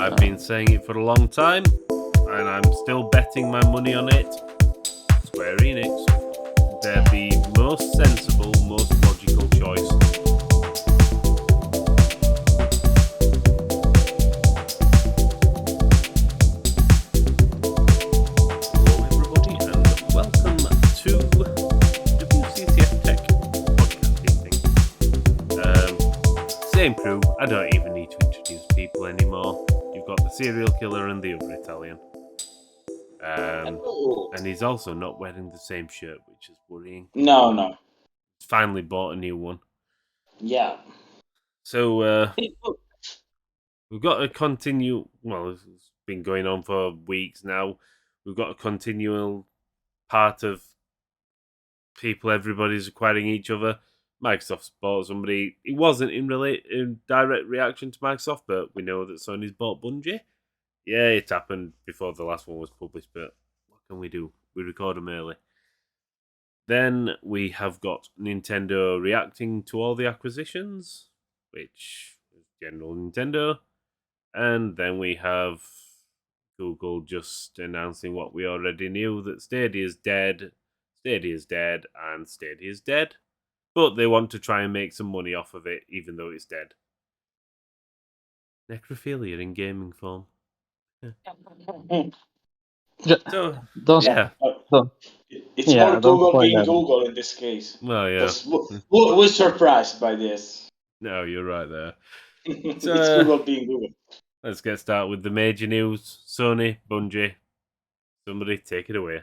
I've been saying it for a long time, and I'm still betting my money on it. Square Enix. They're the most sensible, most logical choice. Hello everybody, and welcome to WCCF Tech podcasting thing. Same crew, I don't even need to introduce people anymore. You've got the serial killer and the other Italian. And he's also not wearing the same shirt, which is worrying. No. He's finally bought a new one. Yeah. So we've got to continue. Well, it's been going on for weeks now. We've got a continual part of people. Everybody's acquiring each other. Microsoft's bought somebody. It wasn't in direct reaction to Microsoft, but we know that Sony's bought Bungie. Yeah, it happened before the last one was published, but what can we do? We record them early. Then we have got Nintendo reacting to all the acquisitions, which is general Nintendo. And then we have Google just announcing what we already knew, that Stadia is dead, and Stadia is dead. But they want to try and make some money off of it, even though it's dead. Necrophilia in gaming form. So, yeah. It's more Google being Google in this case. Well, yeah. We're surprised by this. No, you're right there. It's Google being Google. Let's get started with the major news. Sony, Bungie. Somebody take it away.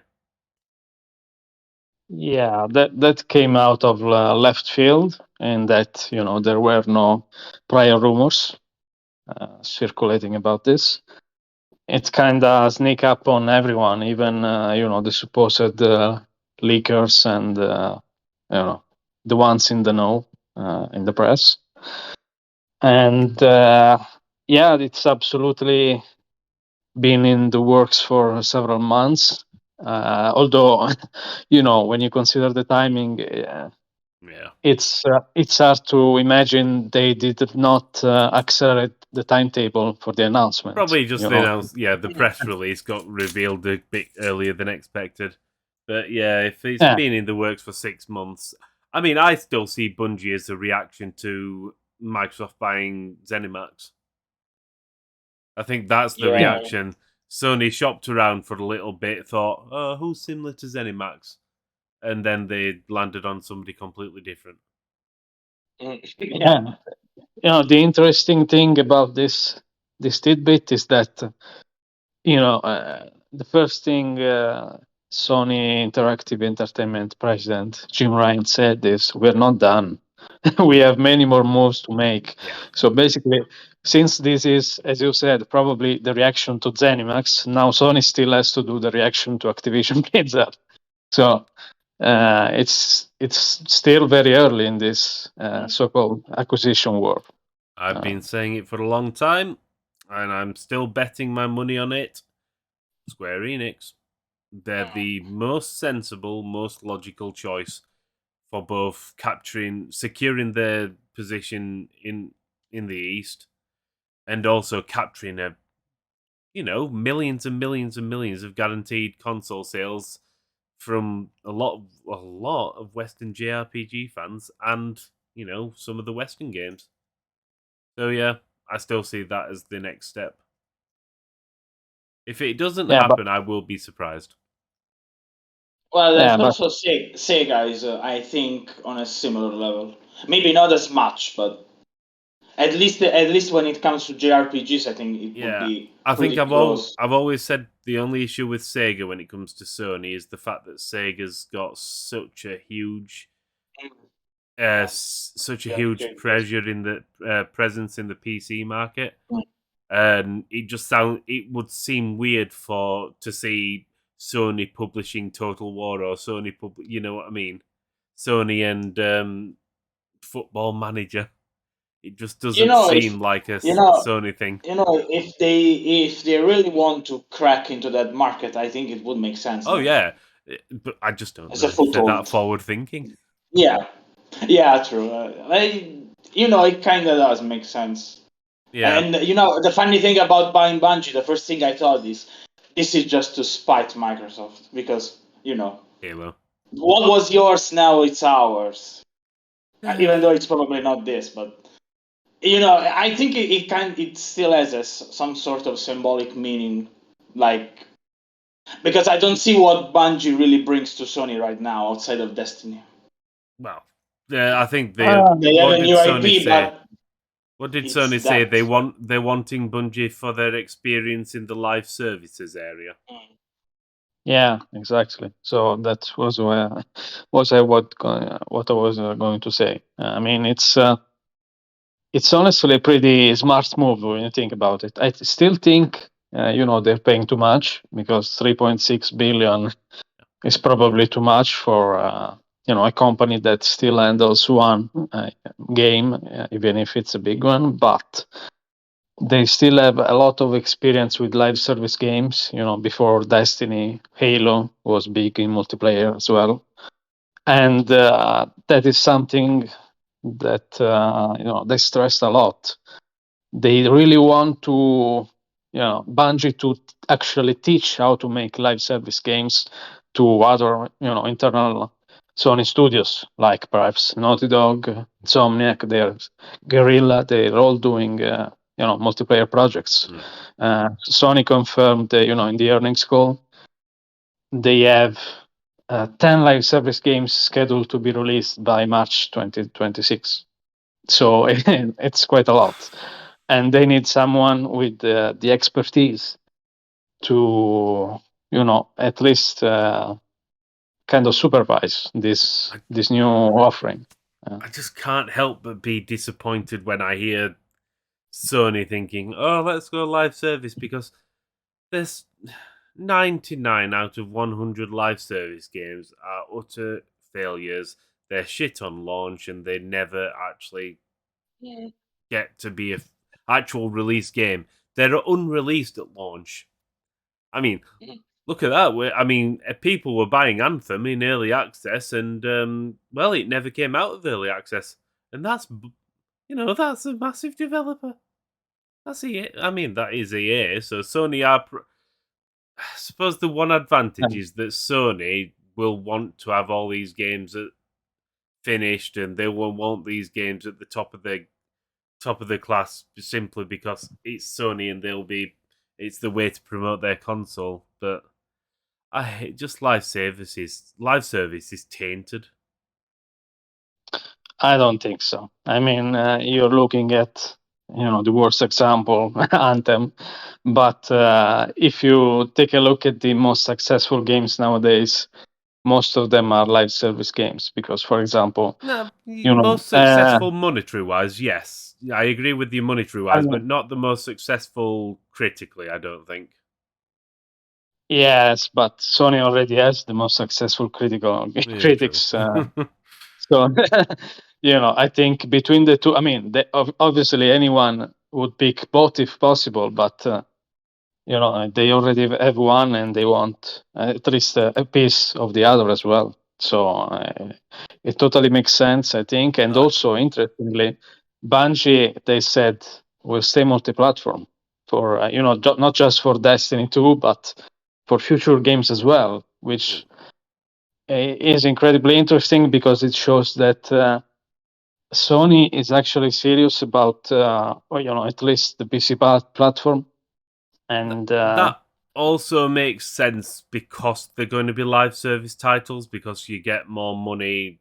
Yeah, that came out of left field, and that there were no prior rumors circulating about this. It kind of sneak up on everyone, even the supposed leakers and the ones in the know in the press. And it's absolutely been in the works for several months. Although, when you consider the timing, it's hard to imagine they did not accelerate the timetable for the announcement. Probably just the press release got revealed a bit earlier than expected. But yeah, if it's been in the works for 6 months, I mean, I still see Bungie as a reaction to Microsoft buying ZeniMax. I think that's the reaction. Sony shopped around for a little bit, thought, oh, who's similar to ZeniMax? And then they landed on somebody completely different. Yeah. The interesting thing about this tidbit is that, the first thing Sony Interactive Entertainment president Jim Ryan said is, we're not done. We have many more moves to make. Yeah. So basically, since this is, as you said, probably the reaction to ZeniMax, now Sony still has to do the reaction to Activision Blizzard. So it's still very early in this so-called acquisition war. I've been saying it for a long time, and I'm still betting my money on it. Square Enix. They're the most sensible, most logical choice for both securing their position in the East, and also capturing millions and millions and millions of guaranteed console sales from a lot of Western JRPG fans, and some of the Western games. So yeah, I still see that as the next step. If it doesn't happen, I will be surprised. Well, there's also Sega is, I think, on a similar level. Maybe not as much, but at least when it comes to JRPGs, I think it would be. I think I've always said the only issue with Sega when it comes to Sony is the fact that Sega's got such a huge pressure in the presence in the PC market, and it would seem weird to see Sony publishing Total War or Sony you know what I mean? Sony and Football Manager. It just doesn't seem like a Sony thing. If they really want to crack into that market, I think it would make sense. Oh yeah, but I just don't know if they're that forward thinking. Yeah, true. It kind of does make sense. Yeah. And the funny thing about buying Bungie, the first thing I thought is this is just to spite Microsoft because Halo. what was yours now it's ours. Even though it's probably not this, but I think it still has some sort of symbolic meaning, like because I don't see what Bungie really brings to Sony right now outside of Destiny. Well, I think They have what a did new Sony IP, say? but What did it's Sony say? that. They're wanting Bungie for their experience in the live services area. Yeah, exactly. So that was what I was going to say. I mean, it's honestly a pretty smart move when you think about it. I still think they're paying too much because 3.6 billion is probably too much for a company that still handles one game, even if it's a big one. But they still have a lot of experience with live service games. Before Destiny, Halo was big in multiplayer as well, and that is something that they stressed a lot. They really want to, Bungie to actually teach how to make live service games to other, internal Sony studios, like perhaps Naughty Dog, Insomniac, there's Guerrilla. They're all doing, multiplayer projects. Sony confirmed, in the earnings call, they have 10 live service games scheduled to be released by March 2026. So it's quite a lot. And they need someone with the expertise to, at least kind of supervise this new offering. I just can't help but be disappointed when I hear Sony thinking, "Oh, let's go live service," because there's 99 out of 100 live service games are utter failures. They're shit on launch, and they never actually get to be a actual release game. They're unreleased at launch. I mean, look at that. I mean, people were buying Anthem in early access, and well, it never came out of early access, and that's that's a massive developer. That's EA. I mean, that is EA. So Sony are. I suppose the one advantage is that Sony will want to have all these games finished, and they will want these games at the top of the class simply because it's Sony, and it's the way to promote their console. But I hate just live services. Live service is tainted. I don't think so. I mean, you're looking at the worst example, Anthem. But if you take a look at the most successful games nowadays, most of them are live service games. Because, for example, No, most successful monetary wise, yes, I agree with you monetary wise, but not the most successful critically. I don't think. Yes, but Sony already has the most successful critics. So, I think between the two, I mean, obviously anyone would pick both if possible, but they already have one, and they want at least a piece of the other as well. So it totally makes sense, I think. And also, interestingly, Bungie, they said, will stay multi-platform for not just for Destiny 2, but for future games as well, which is incredibly interesting because it shows that Sony is actually serious about at least the PC platform, and that also makes sense because they're going to be live service titles, because you get more money.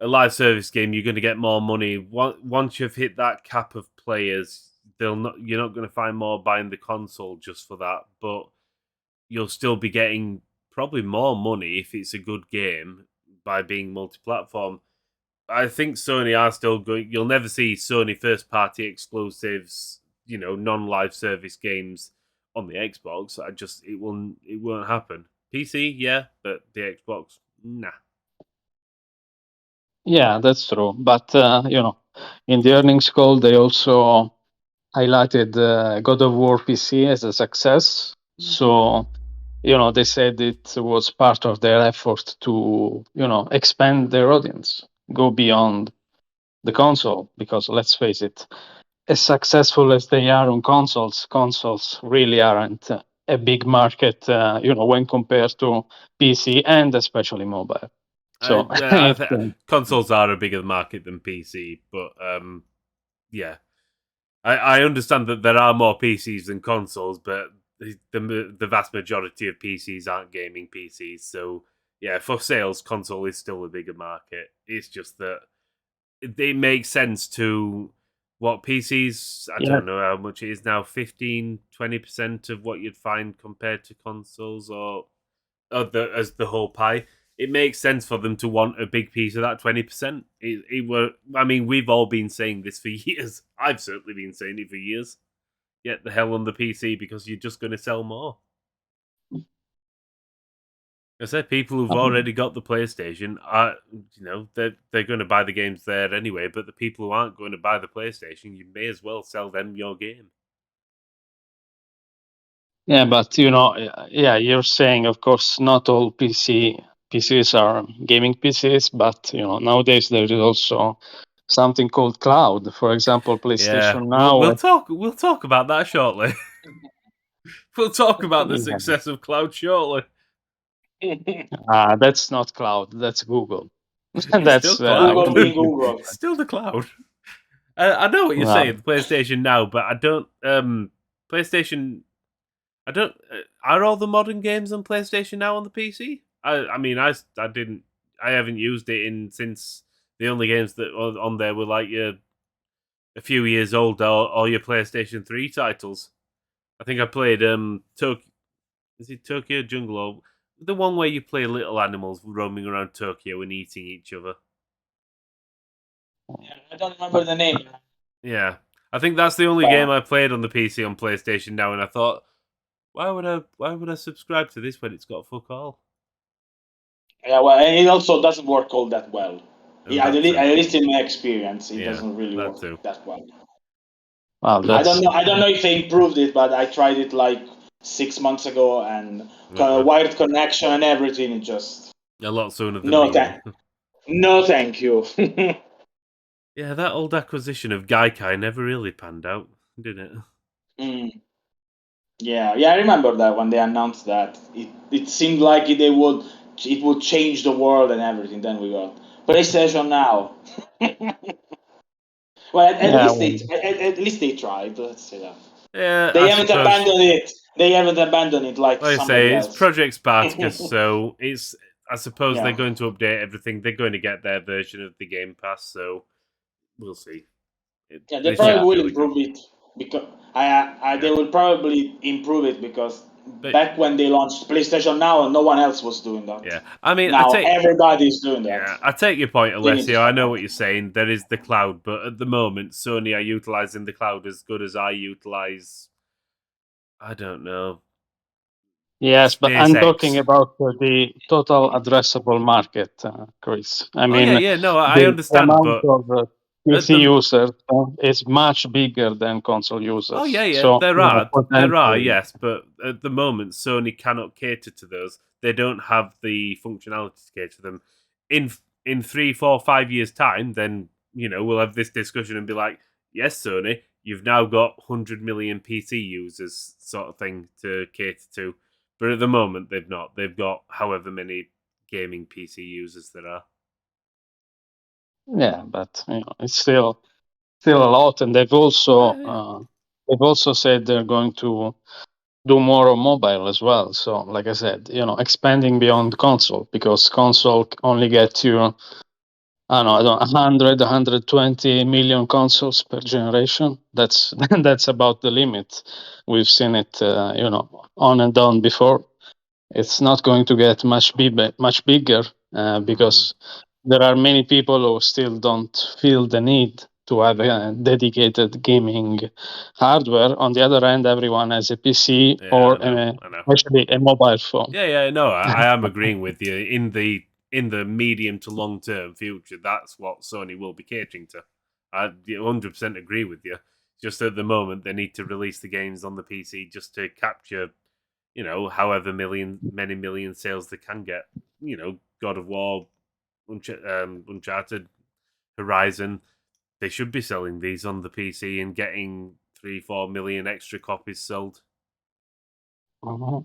A live service game, you're going to get more money once you've hit that cap of players. You're not going to find more buying the console just for that, but you'll still be getting probably more money if it's a good game by being multi-platform. I think Sony are still going. You'll never see Sony first-party exclusives, non-live service games on the Xbox. It won't happen. PC, yeah, but the Xbox, nah. Yeah, that's true. But in the earnings call, they also highlighted God of War PC as a success. So they said it was part of their effort to expand their audience, go beyond the console, because let's face it, as successful as they are on consoles really aren't a big market, when compared to PC and especially mobile. So consoles are a bigger market than PC, but yeah, I understand that there are more PCs than consoles, but the vast majority of PCs aren't gaming PCs. So yeah, for sales, console is still a bigger market. It's just that it makes sense to what PCs. I don't know how much it is now. 15-20% of what you'd find compared to consoles, or as the whole pie. It makes sense for them to want a big piece of that 20%. I mean, we've all been saying this for years. I've certainly been saying it for years. Get the hell on the PC because you're just going to sell more. I said people who've already got the PlayStation are, they're going to buy the games there anyway. But the people who aren't going to buy the PlayStation, you may as well sell them your game. Yeah, but you're saying, of course, not all PCs are gaming PCs, but nowadays there is also something called cloud. For example, PlayStation Now. We'll talk about that shortly. We'll talk about the success of cloud shortly. That's not cloud. That's Google. That's still cloud. Google. Still the cloud. I know what you're saying, PlayStation Now, but I don't. PlayStation. I don't. Are all the modern games on PlayStation Now on the PC? I mean, I didn't. I haven't used it since the only games that were on there were like a few years old, or your PlayStation 3 titles. I think I played is it Tokyo Jungle, or the one where you play little animals roaming around Tokyo and eating each other? Yeah, I don't remember the name. Yeah, I think that's the only game I played on the PC on PlayStation Now, and I thought, why would I subscribe to this when it's got fuck all? Yeah, well, and it also doesn't work all that well. Yeah, at least in my experience, it doesn't really work that well. Wow, I don't know if they improved it, but I tried it like 6 months ago, and wired connection and everything. It just a lot sooner than me. No, thank you. Yeah, that old acquisition of Gaikai never really panned out, did it? Yeah, I remember that when they announced that. It seemed like it would change the world and everything. Then we got PlayStation Now. Well, at least they tried. Let's say that. Yeah, they haven't abandoned it. They haven't abandoned it like somebody else. It's Project Spartacus, so it's. I suppose they're going to update everything. They're going to get their version of the Game Pass, so we'll see. They probably will improve it because they will probably improve it because back when they launched PlayStation Now, no one else was doing that. Yeah, I mean, now everybody's doing that. Yeah, I take your point, Alessio. I know what you're saying. There is the cloud, but at the moment, Sony are utilizing the cloud as good as I utilize. I don't know. Yes, but I'm talking about the total addressable market, Chris. I mean, I understand, but of PC users is much bigger than console users. Oh yeah, so, there are, yes, but at the moment, Sony cannot cater to those. They don't have the functionality to cater to them. In 3, 4, 5 years' time, then we'll have this discussion and be like, yes, Sony, you've now got 100 million PC users, sort of thing, to cater to. But at the moment, they've not. They've got however many gaming PC users there are. Yeah, but it's still a lot, and they've also said they're going to do more on mobile as well. So, like I said, expanding beyond console, because console only gets you, 100, 120 million consoles per generation. That's about the limit. We've seen it, on and on before. It's not going to get much bigger because there are many people who still don't feel the need to have a dedicated gaming hardware. On the other hand, everyone has a PC or actually a mobile phone. Yeah, no, I am agreeing with you. In the medium to long term future, that's what Sony will be catering to. I 100% agree with you. Just at the moment, they need to release the games on the PC just to capture, however many million sales they can get. God of War, Uncharted, Horizon. they should be selling these on the PC and getting 3-4 million extra copies sold. Uh-huh.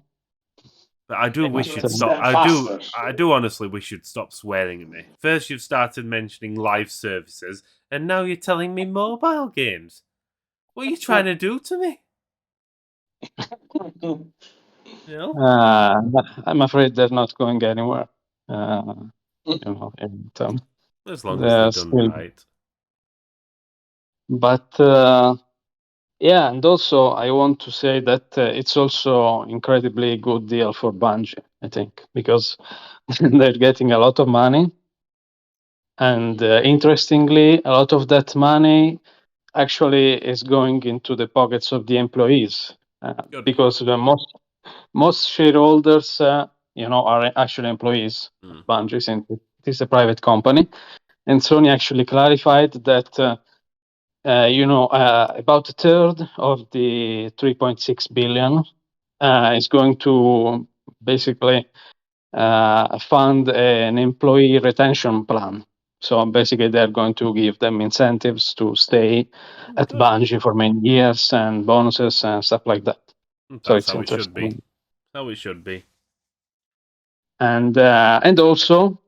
But I do wish you'd stop. I do honestly wish you'd stop swearing at me. First, you've started mentioning live services, and now you're telling me mobile games. What are you trying to do to me? You know? I'm afraid they're not going anywhere. As long as they're done right. But yeah, and also I want to say that it's also incredibly good deal for Bungie, I think, because they're getting a lot of money, and interestingly, a lot of that money actually is going into the pockets of the employees, because the most shareholders, are actually employees of Bungie, since it is a private company. And Sony actually clarified that, about a third of the 3.6 billion is going to basically fund an employee retention plan. So basically, they're going to give them incentives to stay at Bungie for many years and bonuses and stuff like that. That's how it should be. How it should be. And also,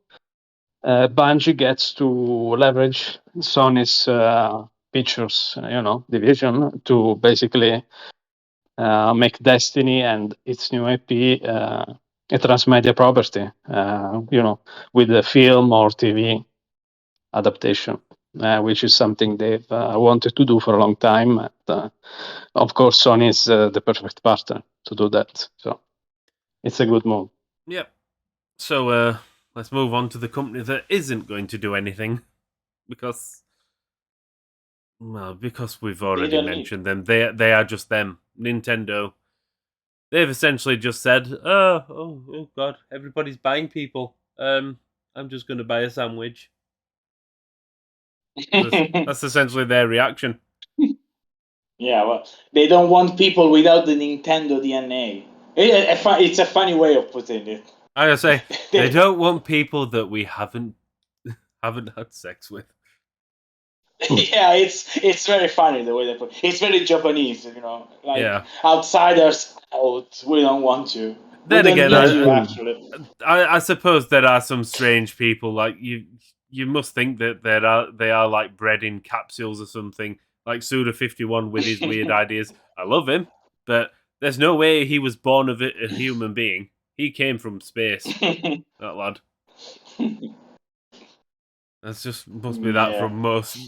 Bungie gets to leverage Sony's pictures, division to basically make Destiny and its new IP a transmedia property, with a film or TV adaptation, which is something they've wanted to do for a long time. And, of course, Sony is the perfect partner to do that. So it's a good move. Yep. So let's move on to the company that isn't going to do anything, because we've already mentioned them. They are just them. Nintendo. They've essentially just said, oh God, everybody's buying people. I'm just going to buy a sandwich. That's essentially their reaction. Yeah, well, they don't want people without the Nintendo DNA. It's a funny way of putting it. I gotta say, they don't want people that we haven't had sex with. Yeah, it's very funny the way they put it. It's very Japanese, outsiders out. We don't want you. Then we again, don't need you, actually. I suppose there are some strange people. Like you must think that they are like bred in capsules or something. Like Suda51 with his weird ideas. I love him, but there's no way he was born of a human being. He came from space. That lad. That's just must be that from most.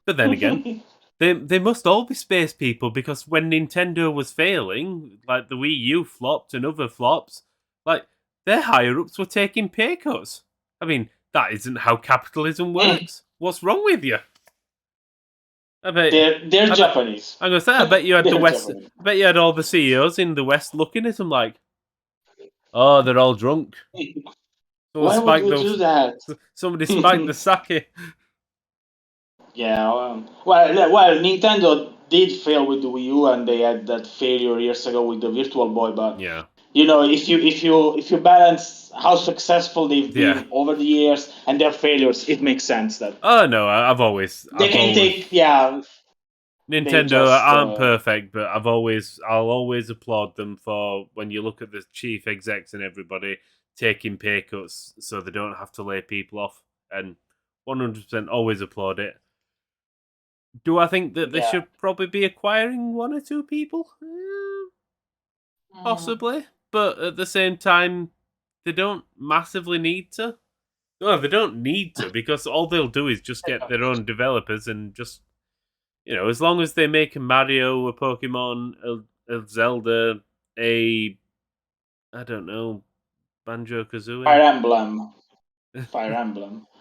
But then again, they must all be space people, because when Nintendo was failing, like the Wii U flopped and other flops, like their higher ups were taking pay cuts. I mean, that isn't how capitalism works. What's wrong with you? I bet they're Japanese. I'm gonna say, I bet you had the West. Japanese. I bet you had all the CEOs in the West looking at them like, oh, they're all drunk. Why would we do that? Somebody spiked the sake. Yeah, well, Nintendo did fail with the Wii U, and they had that failure years ago with the Virtual Boy. But yeah, if you balance how successful they've been over the years and their failures, it makes sense that. Oh no, I've always Nintendo aren't perfect, but I'll always applaud them for when you look at the chief execs and everybody taking pay cuts so they don't have to lay people off, and 100% always applaud it. Do I think that they should probably be acquiring one or two people? Possibly, but at the same time, they don't massively need to. No, they don't need to, because all they'll do is just get their own developers and just, as long as they make a Mario, a Pokemon, a Zelda, I don't know, Banjo-Kazooie. Fire Emblem.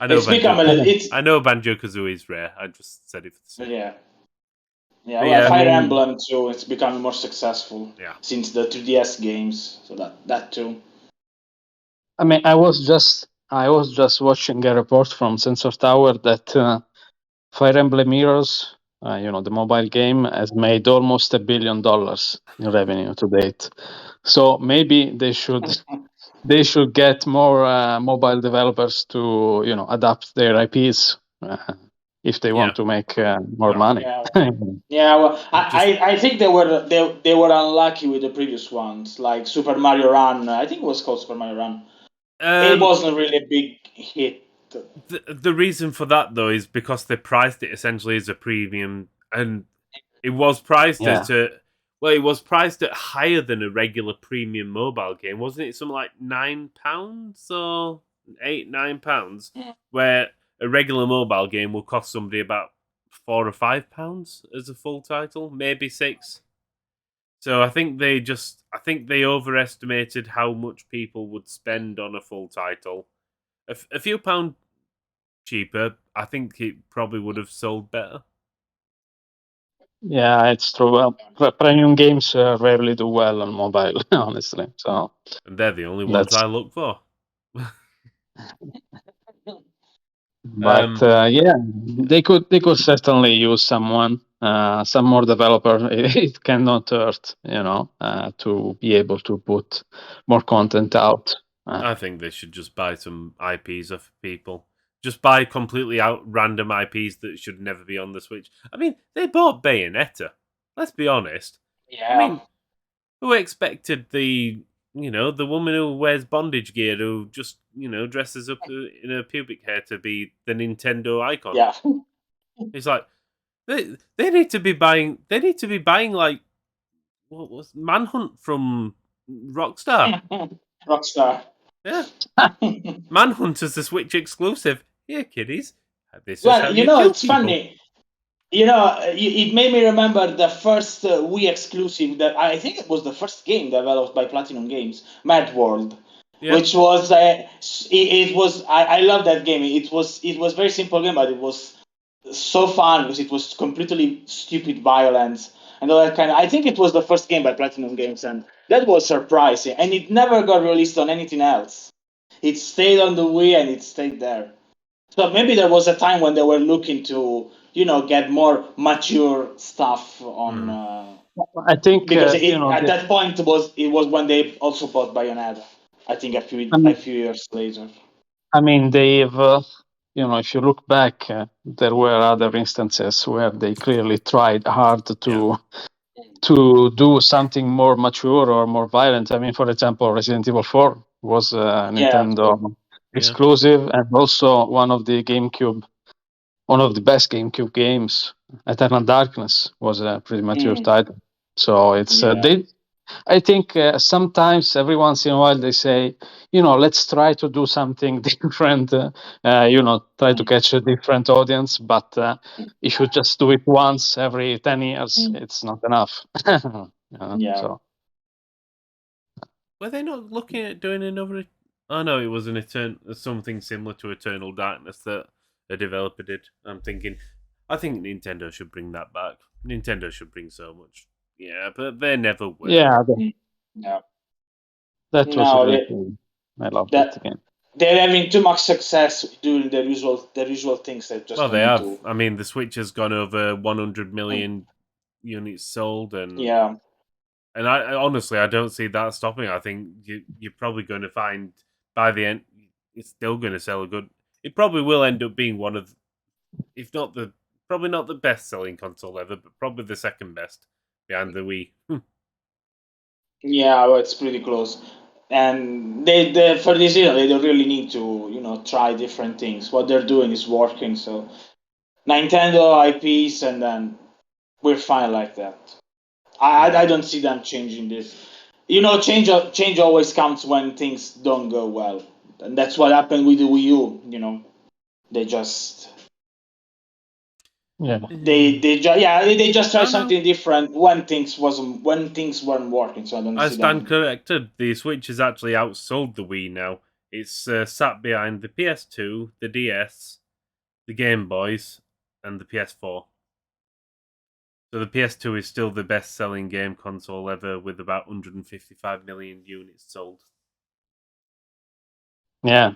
I know Banjo-Kazooie is rare. I just said it for the sake. Yeah. Fire Emblem too. It's becoming more successful since the 3DS games. So that too. I mean, I was just watching a report from Sensor Tower that Fire Emblem Heroes, the mobile game, has made almost $1 billion in revenue to date. So maybe they should get more mobile developers to adapt their IPs if they want to make more money. Yeah, well, I think they were unlucky with the previous ones, like Super Mario Run. I think it was called Super Mario Run. It wasn't really a big hit. The reason for that though is because they priced it essentially as a premium, and it was priced it was priced at higher than a regular premium mobile game, wasn't it? Something like £9 or £8-9, where a regular mobile game will cost somebody about £4 or £5 as a full title, maybe £6. So I think they overestimated how much people would spend on a full title. A few pound cheaper, I think it probably would have sold better. Yeah, it's true. Well, premium games rarely do well on mobile, honestly. So, and they're the only ones I look for. But yeah, they could certainly use someone, some more developer. It cannot hurt, to be able to put more content out. I think they should just buy some IPs off people. Just buy completely out random IPs that should never be on the Switch. I mean, they bought Bayonetta. Let's be honest. Yeah. I mean, who expected the woman who wears bondage gear who just, dresses up in her pubic hair to be the Nintendo icon? Yeah. It's like they need to be buying like what was Manhunt from Rockstar. Rockstar. Yeah. Manhunt is the Switch exclusive. Here, kiddies. This is well, how it's people. funny. It made me remember the first Wii exclusive that I think it was the first game developed by Platinum Games, Mad World, which was it was I love that game. It was very simple game, but it was so fun because it was completely stupid violence and all that kind of. I think it was the first game by Platinum Games, and that was surprising. And it never got released on anything else. It stayed on the Wii and it stayed there. So maybe there was a time when they were looking to, get more mature stuff on. I think because at that point it was when they also bought Bayonetta. I think a few years later. I mean, they've. If you look back, there were other instances where they clearly tried hard to do something more mature or more violent. I mean, for example, Resident Evil 4 was Nintendo exclusive, and also one of the best GameCube games, Eternal Darkness, was a pretty mature title. So it's I think sometimes, every once in a while, they say, let's try to do something different, try to catch a different audience. But if you just do it once every 10 years, it's not enough. So. Were they not looking at doing another? Oh no, it was something similar to Eternal Darkness that a developer did. I think Nintendo should bring that back. Nintendo should bring so much. Yeah, but they never will. Yeah. That was really cool. I love that game. They're having too much success doing the usual things that just. Well, they have. I mean, the Switch has gone over 100 million units sold, and and I honestly I don't see that stopping. I think you're probably going to find by the end it's still going to sell a good. It probably will end up being one of, if not probably not the best selling console ever, but probably the second best behind the Wii. Yeah, well, it's pretty close. And they for this year they don't really need to try different things. What they're doing is working. So Nintendo IPs, and then we're fine like that. I don't see them changing this. Change always comes when things don't go well, and that's what happened with the Wii U. They just. Yeah. They just try something different when things weren't working. So I stand corrected. The Switch has actually outsold the Wii now. It's sat behind the PS2, the DS, the Game Boys, and the PS4. So the PS2 is still the best-selling game console ever, with about 155 million units sold. Yeah.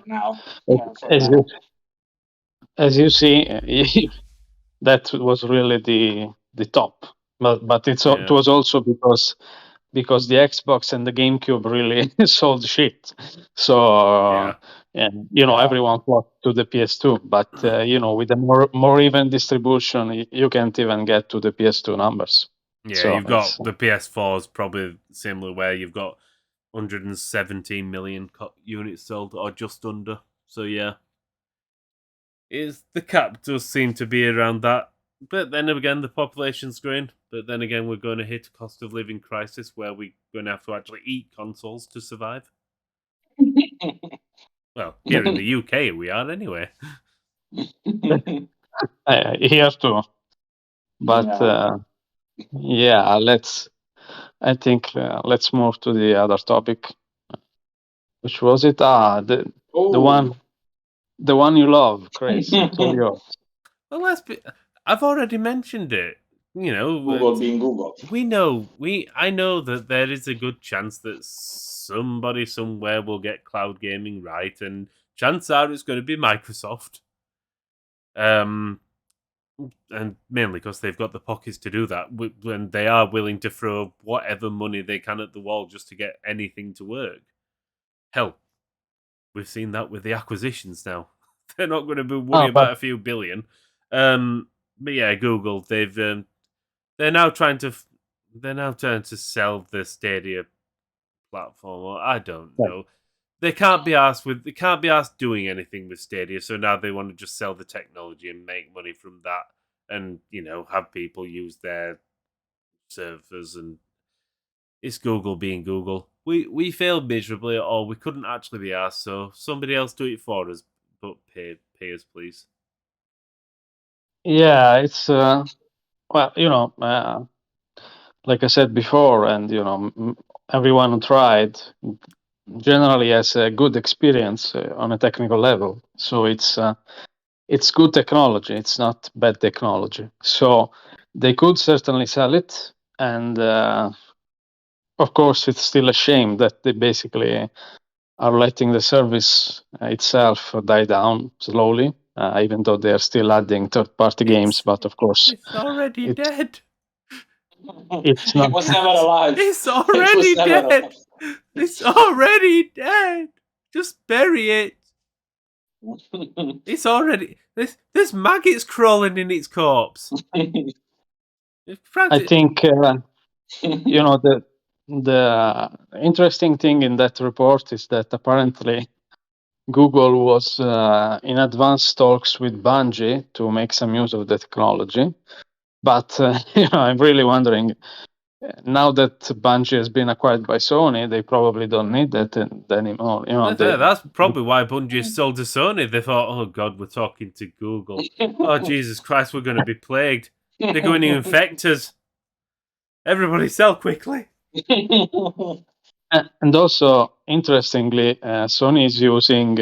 As you see. That was really the top, but it was also because the Xbox and the GameCube really sold shit. So and everyone flocked to the PS2. But with a more even distribution, you can't even get to the PS2 numbers. Yeah, So you've got the PS4's probably similar, where you've got 117 million units sold, or just under. So yeah, the cap does seem to be around that. But then again, the population's growing. But then again, we're going to hit a cost of living crisis where we're going to have to actually eat consoles to survive. Well, here in the UK, we are anyway. Here too. But let's move to the other topic. Which was it? The one you love, Chris. It's all yours. Well, I've already mentioned it. Google being Google. I know that there is a good chance that somebody somewhere will get cloud gaming right, and chances are it's going to be Microsoft. And mainly because they've got the pockets to do that, when they are willing to throw whatever money they can at the wall just to get anything to work. Hell, we've seen that with the acquisitions now. They're not going to be worrying about a few billion. But yeah, Google, they're now trying to sell the Stadia platform. Or I don't know. They can't be asked doing anything with Stadia, so now they want to just sell the technology and make money from that, and have people use their servers. And it's Google being Google. We failed miserably, or we couldn't actually be asked, so somebody else do it for us, but pay us, please. Yeah, it's like I said before, and everyone who tried generally has a good experience on a technical level. So it's good technology. It's not bad technology. So they could certainly sell it, and of course, it's still a shame that they basically are letting the service itself die down slowly, even though they are still adding third-party games. But of course, it's already dead. It's not. It was never alive. It's already dead. It's already dead. Just bury it. It's already there's maggots crawling in its corpse. I think the interesting thing in that report is that apparently Google was in advanced talks with Bungie to make some use of the technology. But I'm really wondering, now that Bungie has been acquired by Sony, they probably don't need that anymore. That's probably why Bungie sold to Sony. They thought, oh God, we're talking to Google. Oh Jesus Christ, we're going to be plagued. They're going to infect us. Everybody sell quickly. And also, interestingly, Sony is using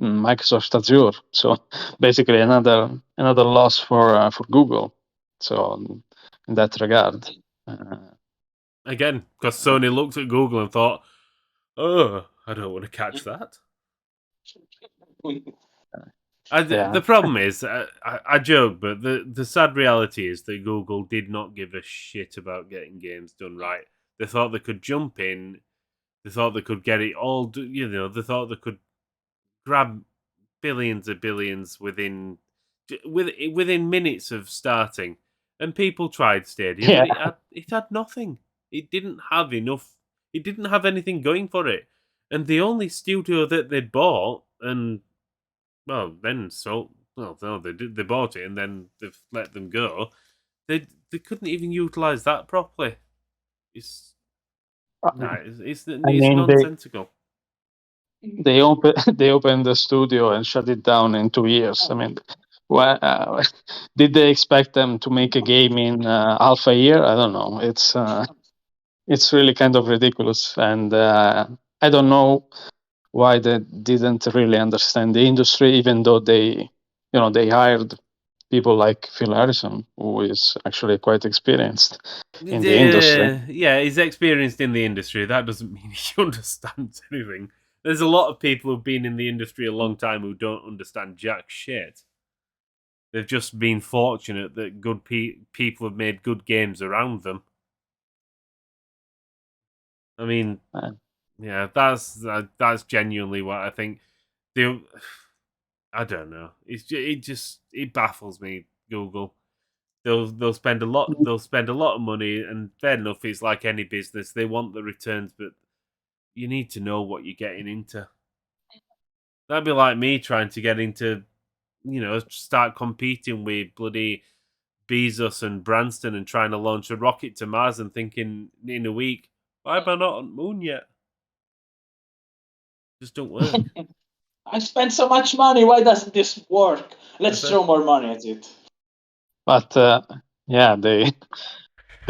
Microsoft Azure, so basically another loss for Google. So in that regard, again, because Sony looked at Google and thought, "Oh, I don't want to catch that." The problem is, I joke, but the sad reality is that Google did not give a shit about getting games done right. They thought they could jump in. They thought they could get it all. They thought they could grab billions of billions within minutes of starting. And people tried Stadia, but it had nothing. It didn't have enough. It didn't have anything going for it. And the only studio that they bought, and well, then sold. Well, no, they did. They bought it, and then they've let them go. They couldn't even utilize that properly. It's nonsensical. They opened the studio and shut it down in 2 years. I mean, did they expect them to make a game in half a year? I don't know. It's really kind of ridiculous, and I don't know why they didn't really understand the industry, even though they hired people like Phil Harrison, who is actually quite experienced in the industry. Yeah, he's experienced in the industry. That doesn't mean he understands anything. There's a lot of people who've been in the industry a long time who don't understand jack shit. They've just been fortunate that good people have made good games around them. I mean, yeah, that's genuinely what I think. I don't know. It baffles me. Google. They'll spend a lot. They'll spend a lot of money, and fair enough. It's like any business; they want the returns, but you need to know what you're getting into. That'd be like me trying to get into, start competing with bloody Bezos and Branston and trying to launch a rocket to Mars and thinking in a week, why am I not on the moon yet? Just don't work. I spent so much money. Why doesn't this work? Let's throw more money at it. But yeah, they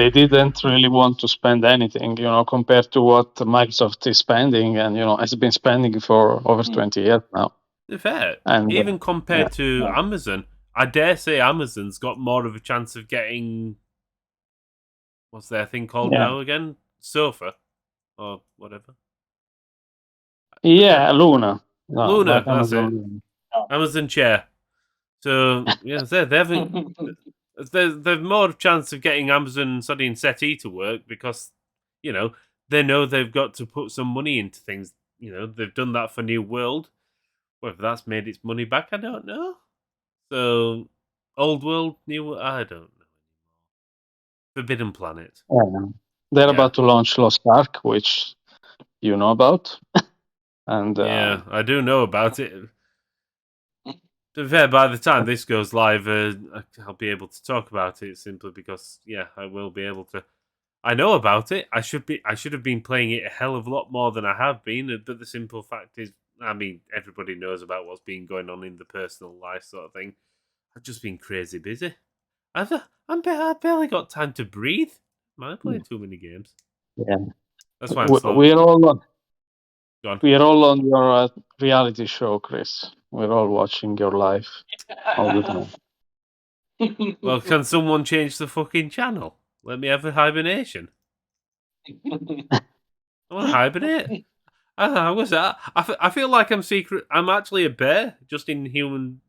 didn't really want to spend anything, compared to what Microsoft is spending, and has been spending for over 20 years now. Fair, and even compared to Amazon, I dare say Amazon's got more of a chance of getting what's their thing called now again? Sofa or whatever. Yeah, Luna. No, Luna, like that's Amazon it. Luna. Amazon chair. So yeah, they haven't. There's more chance of getting Amazon studying settee to work because they know they've got to put some money into things. They've done that for New World. Whether that's made its money back, I don't know. So Old World, New World, I don't know. Forbidden Planet. Yeah. They're about to launch Lost Ark, which you know about. And yeah, I do know about it. To be fair, by the time this goes live, I'll be able to talk about it simply because, I will be able to. I know about it. I should have been playing it a hell of a lot more than I have been. But the simple fact is, I mean, everybody knows about what's been going on in the personal life sort of thing. I've just been crazy busy. I've barely got time to breathe. Man, I play too many games. Yeah, that's why I'm slow. We're all on your reality show, Chris. We're all watching your life all the time. Well, can someone change the fucking channel? Let me have a hibernation. I want to hibernate. What's that? I feel like I'm actually a bear, just in human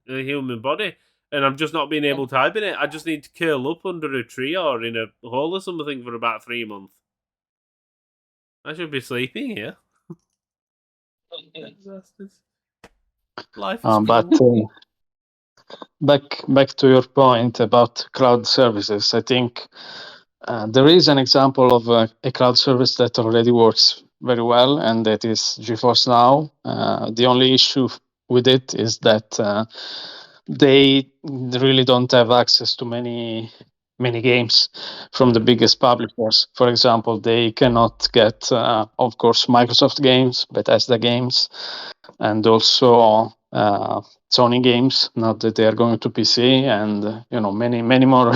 body, and I'm just not being able to hibernate. I just need to curl up under a tree or in a hole or something for about 3 months. I should be sleeping here. Life is cool. But back to your point about cloud services, I think there is an example of a cloud service that already works very well, and that is GeForce Now. The only issue with it is that they really don't have access to many games from the biggest publishers. For example, they cannot get, of course, Microsoft games, Bethesda games, and also Sony games. Now that they are going to PC, and many more,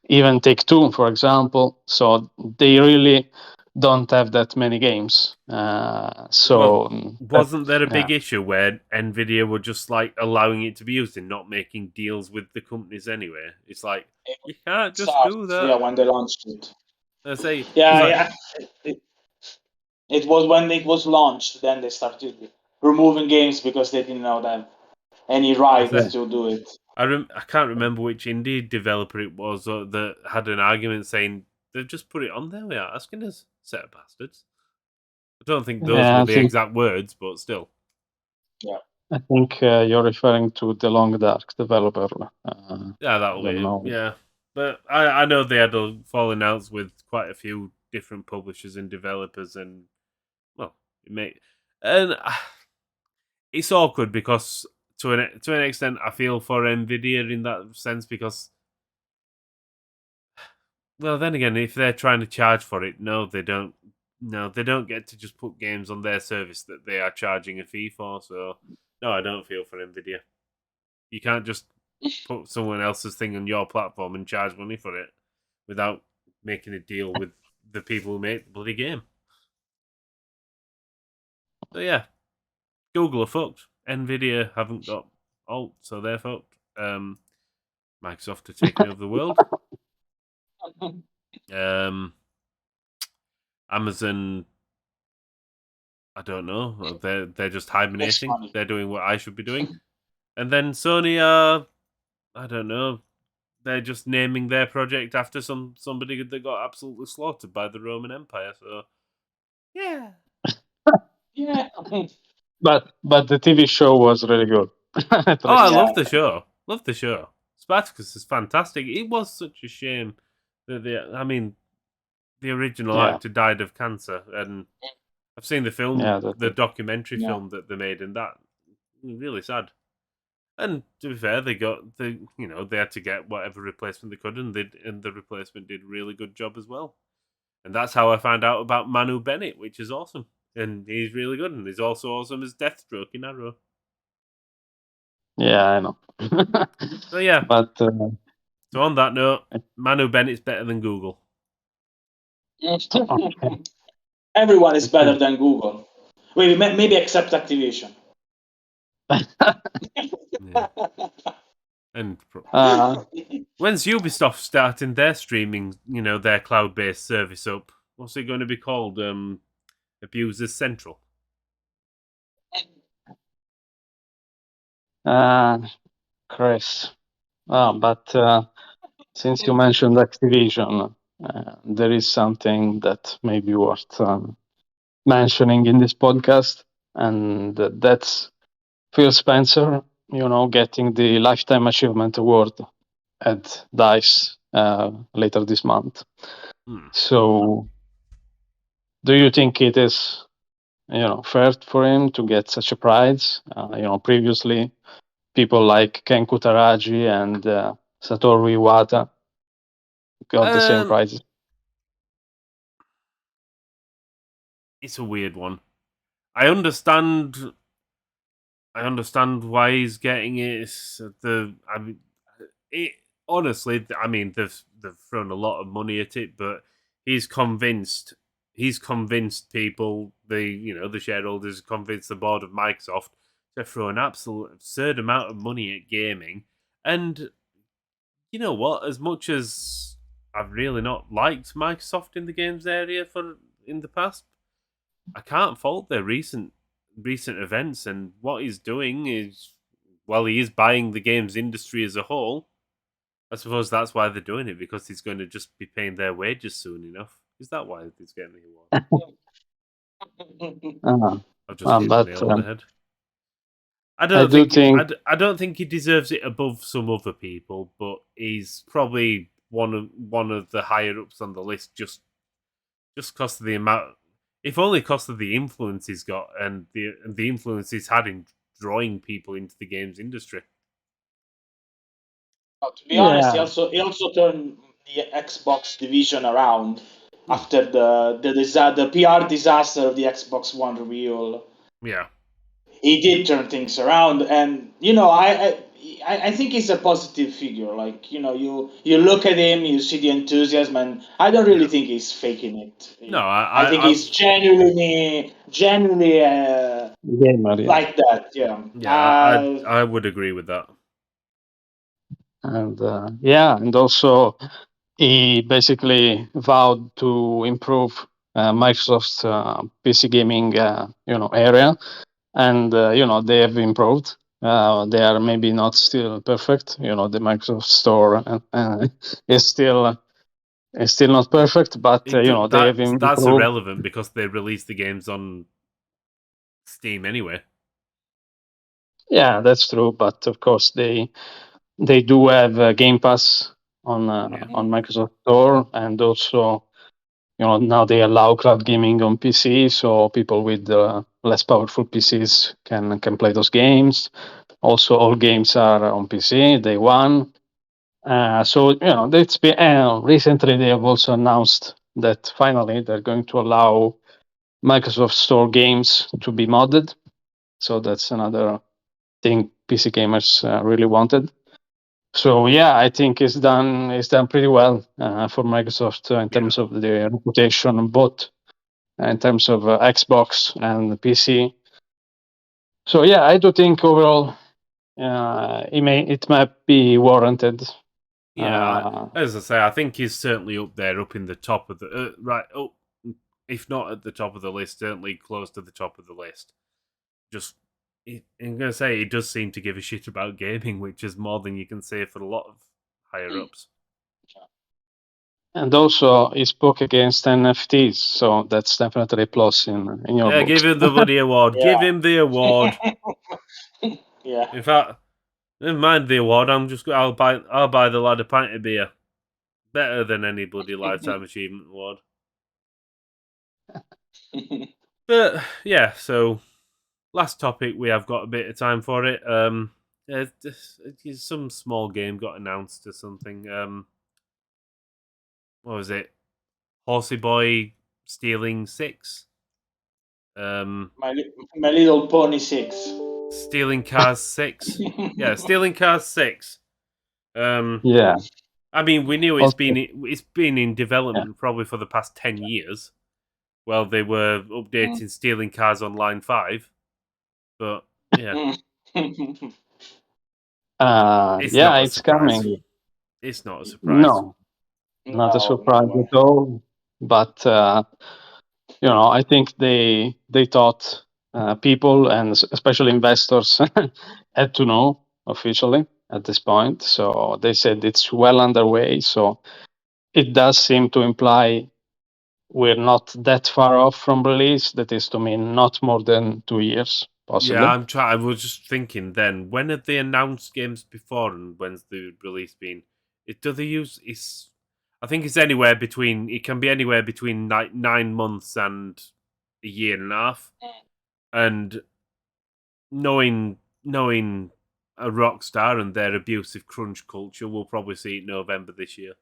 even Take-Two, for example. So they really don't have that many games. Wasn't there a big issue where Nvidia were just like allowing it to be used and not making deals with the companies anyway? It's like you can't just do that. Yeah, when they launched it. I say, It was when it was launched. Then they started removing games because they didn't know that any rights to do it. I can't remember which indie developer it was that had an argument saying they've just put it on there without asking us, set of bastards. I don't think those were the exact words, but still. Yeah. I think you're referring to the Long Dark developer. That'll be. Yeah. But I know they had a falling outs with quite a few different publishers and developers, and it's awkward because to an extent I feel for Nvidia in that sense because, well, then again, if they're trying to charge for it, no, they don't. No, they don't get to just put games on their service that they are charging a fee for. So, no, I don't feel for Nvidia. You can't just put someone else's thing on your platform and charge money for it without making a deal with the people who make the bloody game. So yeah, Google are fucked. Nvidia haven't got alt, so they're fucked. Microsoft are taking over the world. Amazon, I don't know. They're just hibernating. They're doing what I should be doing. And then Sony are, I don't know. They're just naming their project after somebody that got absolutely slaughtered by the Roman Empire. So, yeah. Yeah. But the TV show was really good. I Yeah. love the show. Love the show. Spartacus is fantastic. It was such a shame that the original Yeah. actor died of cancer, and I've seen the film, Yeah, the documentary Yeah. film that they made, and that really sad. And to be fair, they had to get whatever replacement they could, and the replacement did a really good job as well. And that's how I found out about Manu Bennett, which is awesome. And he's really good, and he's also awesome as Deathstroke in Arrow. yeah, I know. So yeah. But So on that note, Manu Bennett's better than Google. okay. Everyone is better than Google. Wait, maybe except Activision. Yeah. And Uh, when's Ubisoft starting their streaming, their cloud-based service up? What's it going to be called? Abusers Central. Chris. But since you mentioned Activision, there is something that may be worth mentioning in this podcast, and that's Phil Spencer, getting the Lifetime Achievement Award at DICE later this month. So, do you think it is, fair for him to get such a prize? Previously, people like Ken Kutaragi and Satoru Iwata got the same prizes. It's a weird one. I understand why he's getting it. Honestly, they've thrown a lot of money at it, but he's convinced people, the shareholders, convinced the board of Microsoft to throw an absolute absurd amount of money at gaming. And you know what? As much as I've really not liked Microsoft in the games area in the past, I can't fault their recent events, and what he's doing is, well, he is buying the games industry as a whole. I suppose that's why they're doing it, because he's going to just be paying their wages soon enough. Is that why he's getting the award? I've just hit the nail on the head. I don't think he deserves it above some other people, but he's probably one of the higher ups on the list, just because of the amount. If only because of the influence he's got and the influence he's had in drawing people into the games industry. To be honest, he also turned the Xbox division around after the PR disaster of the Xbox One reveal. Yeah, he did turn things around, and I think he's a positive figure. Like you look at him, you see the enthusiasm, and I don't really think he's faking it. No, I think he's genuinely like that. Yeah. Yeah, I would agree with that. And and also he basically vowed to improve Microsoft's PC gaming, area, and they have improved. They are maybe not still perfect. The Microsoft Store is still not perfect, but they have improved. That's irrelevant because they release the games on Steam anyway. Yeah, that's true. But of course, they do have Game Pass on Microsoft Store, and also now they allow cloud gaming on PC, so people with less powerful PCs can play those games. Also, all games are on PC day one. So that's been recently they have also announced that finally they're going to allow Microsoft Store games to be modded. So that's another thing PC gamers really wanted. So yeah, I think it's done pretty well for Microsoft in terms of their reputation, both in terms of Xbox and PC. So yeah, I do think overall it might be warranted. Yeah, as I say, I think he's certainly up there, up in the top of the if not at the top of the list, certainly close to the top of the list. I'm going to say he does seem to give a shit about gaming, which is more than you can say for a lot of higher ups. And also, he spoke against NFTs, so that's definitely a plus in your Yeah, book. give him the bloody award. Yeah. Give him the award. Yeah. In fact, never mind the award. I'll buy the lad a pint of beer. Better than any bloody lifetime achievement award. But yeah, so last topic, we have got a bit of time for it. Some small game got announced or something. What was it? Horsey Boy Stealing 6. My Little Pony 6. Stealing Cars 6. Yeah, Stealing Cars 6. Yeah. I mean, we knew Also, it's been in development probably for the past 10 years. Well, they were updating Stealing Cars Online 5. But yeah, it's not a it's surprise. coming. It's not a surprise. No, not a surprise No. at all. But I think they thought people and especially investors had to know officially at this point. So they said it's well underway. So it does seem to imply we're not that far off from release. That is to mean not more than 2 years, possibly. Yeah, I was just thinking then, when have they announced games before and when's the release been? Do they use I think it's anywhere between it can be anywhere between 9 months and a year and a half. And knowing a Rockstar and their abusive crunch culture, we'll probably see it November this year.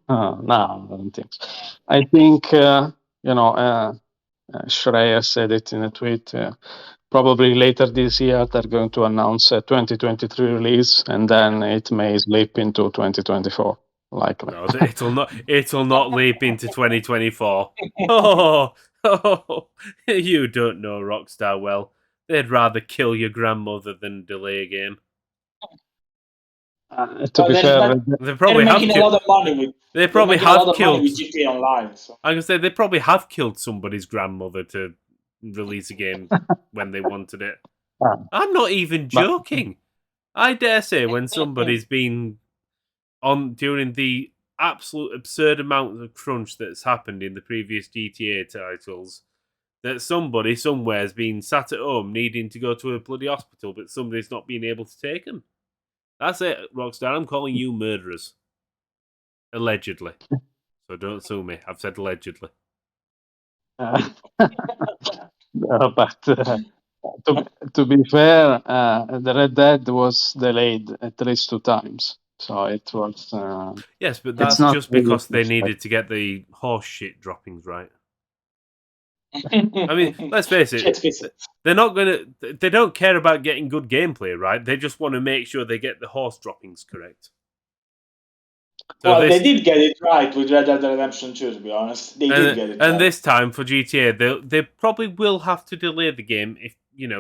No, I don't think so. I think, Schreier said it in a tweet. Probably later this year, they're going to announce a 2023 release, and then it may slip into 2024, likely. No, it'll not leap into 2024. Oh, you don't know Rockstar well. They'd rather kill your grandmother than delay a game. To be fair, They probably they're have making a lot of money with. They probably have killed. With GTA Online. So. I can say they probably have killed somebody's grandmother to release a game when they wanted it. I'm not even joking. I dare say when somebody's been on during the absolute absurd amount of crunch that's happened in the previous GTA titles, that somebody somewhere has been sat at home needing to go to a bloody hospital, but somebody's not been able to take them. That's it, Rockstar. I'm calling you murderers. Allegedly. So don't sue me. I've said allegedly. But to be fair, the Red Dead was delayed at least 2 times. So it was. Yes, but that's just because they needed to get the horse shit droppings right. I mean, let's face it. They're not gonna. They don't care about getting good gameplay, right? They just want to make sure they get the horse droppings correct. So they did get it right with Red Dead Redemption 2, to be honest. They did get it right. And this time for GTA, they probably will have to delay the game if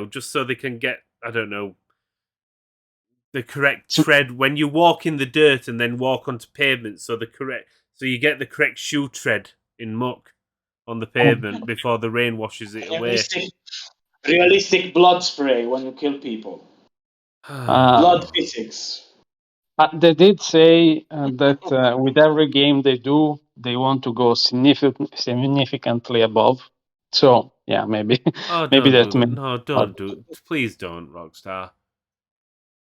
just so they can get, I don't know, the correct tread when you walk in the dirt and then walk onto pavement. So you get the correct shoe tread in muck on the pavement before the rain washes it away. Realistic blood spray when you kill people. Blood physics. They did say that with every game they do, they want to go significantly above. So yeah, maybe maybe that. No, don't do it. Please don't, Rockstar.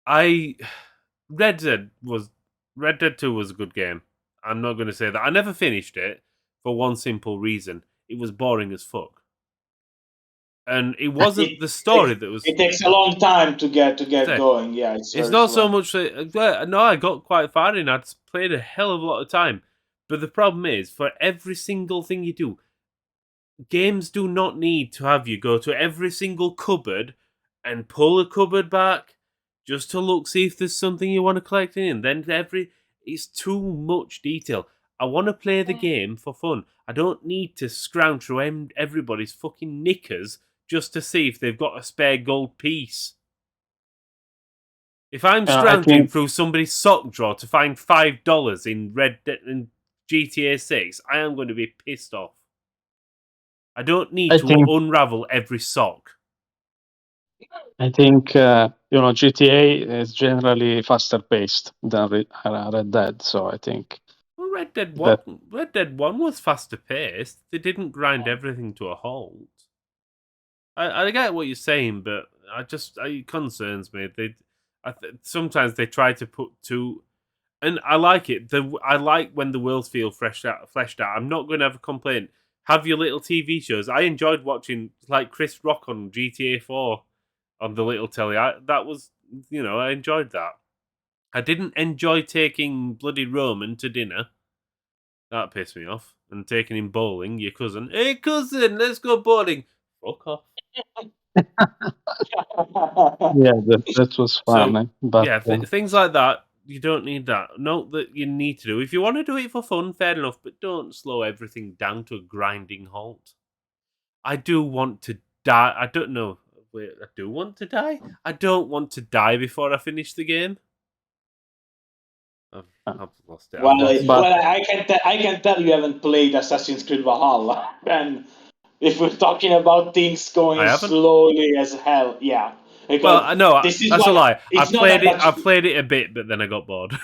Red Dead 2 was a good game. I'm not going to say that. I never finished it for one simple reason. It was boring as fuck. And it wasn't the story that was. It takes a long time to get going. Yeah, it's not so much. No, I got quite far in. I'd played a hell of a lot of time. But the problem is, for every single thing you do, games do not need to have you go to every single cupboard and pull a cupboard back just to look, see if there's something you want to collect in. Then it's too much detail. I want to play the game for fun. I don't need to scrounge through everybody's fucking knickers just to see if they've got a spare gold piece. If I'm scrounging through somebody's sock drawer to find $5 in Red Dead and GTA 6, I am going to be pissed off. I don't need to unravel every sock. I think GTA is generally faster paced than Red Dead, so I think Red Dead 1 was faster paced. They didn't grind everything to a halt. I get what you're saying, but it concerns me. Sometimes they try to put too, and I like it. I like when the worlds feel fleshed out. I'm not going to have a complaint. Have your little TV shows. I enjoyed watching like Chris Rock on GTA 4 on the little telly. I enjoyed that. I didn't enjoy taking bloody Roman to dinner. That pissed me off. And taking him bowling, your cousin. Hey cousin, let's go bowling. Fuck off. Yeah, that was fun. But things like that, you don't need that. Note that you need to do. If you want to do it for fun, fair enough, but don't slow everything down to a grinding halt. I do want to die. I don't know. Wait, I do want to die? I don't want to die before I finish the game. I've lost it. I can tell you haven't played Assassin's Creed Valhalla, and if we're talking about things going slowly as hell, yeah. Well, I know that's a lie. I've played it a bit, but then I got bored.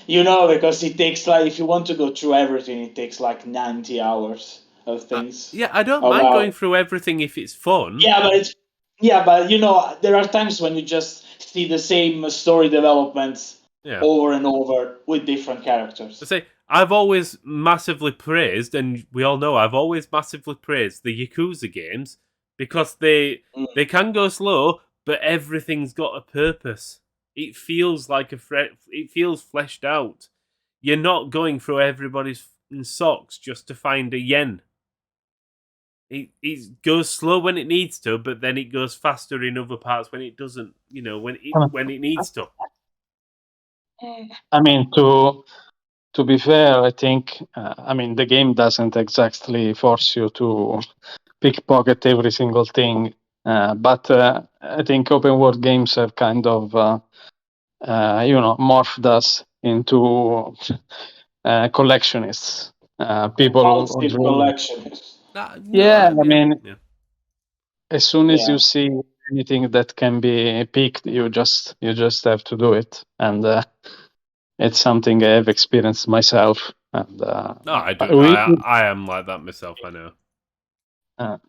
Because it takes if you want to go through everything, it takes 90 hours of things. I don't mind going through everything if it's fun. Yeah, but there are times when you just see the same story developments over and over with different characters. I've always massively praised, and we all know I've always massively praised the Yakuza games because they can go slow, but everything's got a purpose. It feels like it feels fleshed out. You're not going through everybody's socks just to find a yen. It goes slow when it needs to, but then it goes faster in other parts when it doesn't. When it needs to. I mean, to be fair, I think the game doesn't exactly force you to pickpocket every single thing, but I think open world games have kind of morphed us into collectionists. People collectionists. As soon as you see anything that can be picked, you just have to do it, and it's something I have experienced myself. And I do. I am like that myself. I know. But